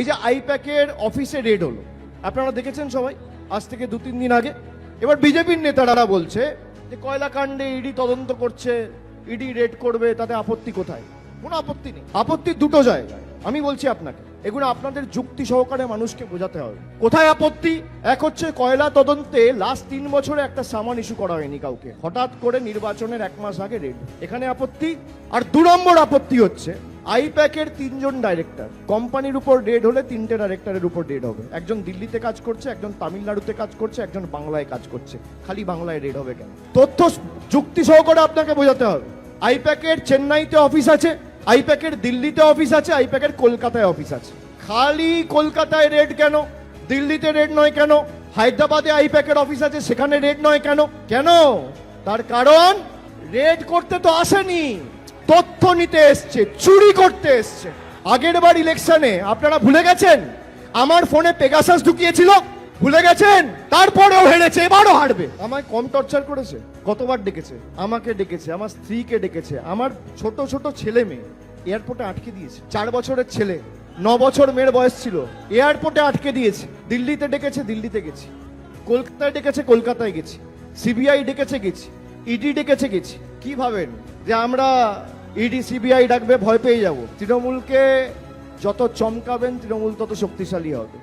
যে আইপ্যাকের অফিসে রেড হলো, আপনারা দেখেছেন সবাই, আজ থেকে 2-3 দিন আগে। এবার বিজেপির নেতারা বলছে যে কয়লা কাণ্ডে ইডি তদন্ত করছে, ইডি রেড করবে, তাতে আপত্তি কোথায়? কোনো আপত্তি নেই। আপত্তি দুটো জায়গায়। আমি বলছি আপনাকে, এগুলো আপনাদের যুক্তি সহকারে মানুষকে বোঝাতে হবে। কোথায় আপত্তি? এক হচ্ছে কয়লা তদন্তে লাস্ট 3 বছরে একটা সামান ইস্যু করা হয়নি কাউকে, হঠাৎ করে নির্বাচনের 1 মাস আগে রেড, এখানে আপত্তি। আর 2 নম্বর আপত্তি হচ্ছে আইপ্যাকের 3 জন ডাইরেক্টর, কোম্পানির উপর রেড হলে 3টে ডাইরেক্টরের উপর রেড হবে। একজন দিল্লিতে কাজ করছে, একজন তামিলনাড়ুতে কাজ করছে, একজন বাংলায় কাজ করছে। খালি বাংলায় রেড হবে কেন? তথ্য যুক্তি সহকারে আপনাকে বোঝাতে হবে। আইপ্যাকের চেন্নাইতে অফিস আছে, আইপ্যাকের দিল্লিতে অফিস আছে, আইপ্যাকের কলকাতায় অফিস আছে। খালি কলকাতায় রেড কেন? দিল্লিতে রেড নয় কেন? হায়দ্রাবাদে আইপ্যাকের অফিস আছে, সেখানে রেড নয় কেন? কেন? তার কারণ রেড করতে তো আসেনি, তথ্য নিতে এসছে, চুরি করতে এসছে। আগের বার ইলেকশনে আপনারা ভুলে গেছেন, আমার ফোনে পেগাসাস ঢুকিয়েছিল, ভুলে গেছেন? তারপরেও হেরেছে, এবারও হারবে। আমায় কম টর্চার করেছে? কতবার ডেকেছে, আমাকে ডেকেছে, আমার স্ত্রীকে ডেকেছে, আমার ছোট ছোট ছেলে মেয়ে এয়ারপোর্টে আটকে দিয়েছে। 4 বছরের ছেলে, 9 বছর মেয়ের বয়স ছিল, এয়ারপোর্টে আটকে দিয়েছে। দিল্লিতে ডেকেছে, দিল্লিতে গেছি। কলকাতায় ডেকেছে, কলকাতায় গেছি। সিবিআই ডেকেছে, গেছি। ইডি ডেকেছে, গেছি। কি ভাবেন যে আমরা ইডি সিবিআই ডাকবে ভয় পেয়ে যাব? তৃণমূলকে যত চমকাবেন তৃণমূল তত শক্তিশালী হবে।